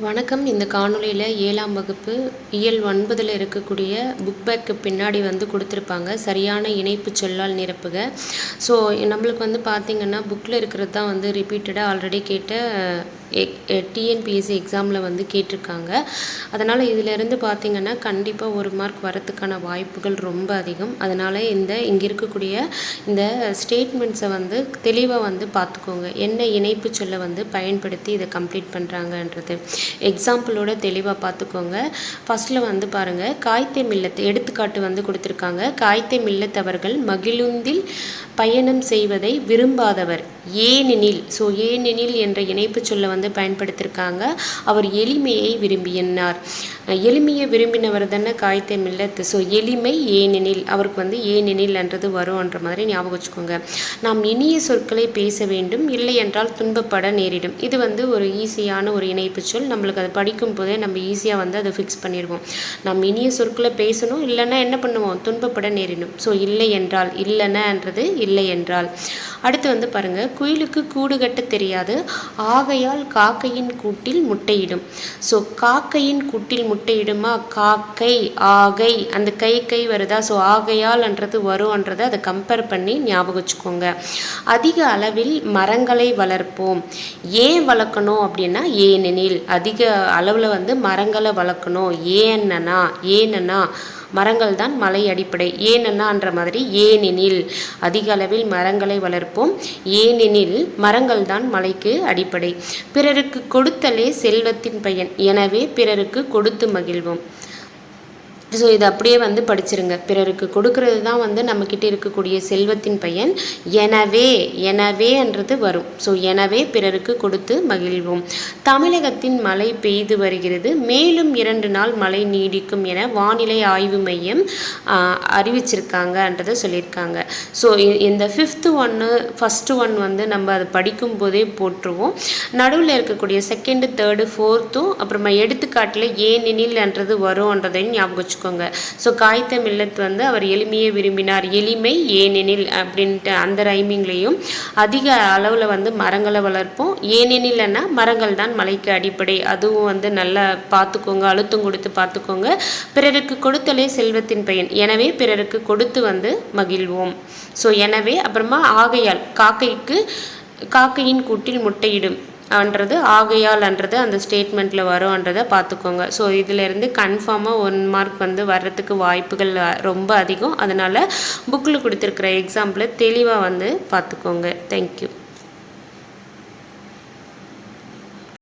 வணக்கம். இந்த காணொளியில் 7ஆம் வகுப்பு இயல் 9ல் இருக்கக்கூடிய புக் பேக்கு பின்னாடி கொடுத்துருப்பாங்க. சரியான இணைப்பு சொல்லால் நிரப்புக. ஸோ நம்மளுக்கு பார்த்திங்கன்னா புக்கில் இருக்கிறது தான் ரிப்பீட்டடாக ஆல்ரெடி கேட்ட டிஎன்பிஎஸ்சி எக்ஸாமில் கேட்டிருக்காங்க. அதனால் இதிலேருந்து பார்த்திங்கன்னா கண்டிப்பாக 1 மார்க் வரத்துக்கான வாய்ப்புகள் ரொம்ப அதிகம். அதனால் இங்கே இருக்கக்கூடிய இந்த ஸ்டேட்மெண்ட்ஸை தெளிவாக பார்த்துக்கோங்க. என்ன இணைப்பு சொல்லை பயன்படுத்தி இதை கம்ப்ளீட் பண்ணுறாங்கன்றது எக்ஸாம்பிளோட தெளிவாக பார்த்துக்கோங்க. ஃபஸ்ட்டில் பாருங்கள், காய்த்தை மில்லத்து எடுத்துக்காட்டு கொடுத்துருக்காங்க. காய்த்தை மில்லத்தவர்கள் மகிழுந்தில் பயணம் செய்வதை விரும்பாதவர். ஏனெனில், ஸோ ஏனெனில் என்ற இணைப்பு சொல்லை பயன்படுத்தியிருக்காங்க. அவர் எளிமையை விரும்பினார். எளிமையை விரும்பினவர் தானே காய்த்தை மில்லத்து. ஸோ எளிமை ஏனெனில், அவருக்கு ஏனெனில் என்றது வரும்ன்ற மாதிரி ஞாபகம் வச்சுக்கோங்க. நாம் இனிய சொற்களை பேச வேண்டும், இல்லை என்றால் துன்பப்பட நேரிடும். இது ஒரு ஈஸியான ஒரு இணைப்பு சொல். நம்மளுக்கு அதை படிக்கும் போதே நம்ம ஈஸியாக அதை ஃபிக்ஸ் பண்ணிடுவோம். நம்ம இனிய சொற்களை பேசணும், இல்லைன்னா என்ன பண்ணுவோம், துன்பப்பட நேரிடும். ஸோ இல்லை என்றால், இல்லைன்னன்றது இல்லை என்றால். அடுத்து பாருங்கள், குயிலுக்கு கூடு கட்ட தெரியாது, ஆகையால் காக்கையின் கூட்டில் முட்டையிடும். ஸோ காக்கையின் கூட்டில் முட்டையிடுமா, காக்கை ஆகை, அந்த கை வருதா. ஸோ ஆகையால்ன்றது வரும்ன்றதை அதை கம்பேர் பண்ணி ஞாபகம் வச்சுக்கோங்க. அதிக அளவில் மரங்களை வளர்ப்போம். ஏன் வளர்க்கணும் அப்படின்னா ஏனெனில், அதிக அளவில் மரங்களை வளர்க்கணும். ஏன்னா மரங்கள் தான் மலை அடிப்படை. ஏனென்னான்ற மாதிரி ஏனெனில், அதிக அளவில் மரங்களை வளர்ப்போம். ஏனெனில் மரங்கள் தான் மலைக்கு அடிப்படை. பிறருக்கு கொடுத்தலே செல்வத்தின் பயன். எனவே பிறருக்கு கொடுத்து மகிழ்வோம். ஸோ இதை அப்படியே படிச்சிருங்க. பிறருக்கு கொடுக்கறது தான் நம்மக்கிட்ட இருக்கக்கூடிய செல்வத்தின் பயன். எனவேன்றது வரும். ஸோ எனவே பிறருக்கு கொடுத்து மகிழ்வோம். தமிழகத்தின் மழை பெய்து வருகிறது, மேலும் 2 நாள் மழை நீடிக்கும் என வானிலை ஆய்வு மையம் அறிவிச்சிருக்காங்கன்றதை சொல்லியிருக்காங்க. ஸோ இந்த ஃபஸ்ட்டு ஒன் நம்ம அதை படிக்கும் போதே போட்டுருவோம். நடுவில் இருக்கக்கூடிய 2nd, 3rd, 4th, அப்புறமா எடுத்துக்காட்டில் ஏனெனில்ன்றது வரும்ன்றதையும் ஞாபகம் வச்சுக்கோங்க. ஸோ காய்த்த மில்லத் அவர் எளிமையை விரும்பினார், எளிமை ஏனெனில் அப்படின்ட்டு அந்த ரைமிங்லேயும் அதிக அளவில் மரங்களை வளர்ப்போம். ஏனெனில்னா மரங்கள் தான் மலைக்கு அடிப்படை. அதுவும் நல்லா பார்த்துக்கோங்க, அழுத்தம் கொடுத்து பார்த்துக்கோங்க. பிறருக்கு கொடுத்தலே செல்வத்தின் பயன். எனவே பிறருக்கு கொடுத்து மகிழ்வோம். ஸோ எனவே அப்புறமா ஆகையால், காக்கையின் கூட்டில் முட்டையிடும் அன்றது ஆகையால்ன்றது அந்த ஸ்டேட்மெண்ட்டில் வரும்ன்றதை பார்த்துக்கோங்க. ஸோ இதிலேருந்து கன்ஃபார்மாக 1 மார்க் வர்றதுக்கு வாய்ப்புகள் ரொம்ப அதிகம். அதனால் புக்கில் கொடுத்துருக்குற எக்ஸாம்பிளை தெளிவாக பார்த்துக்கோங்க. தேங்க்யூ.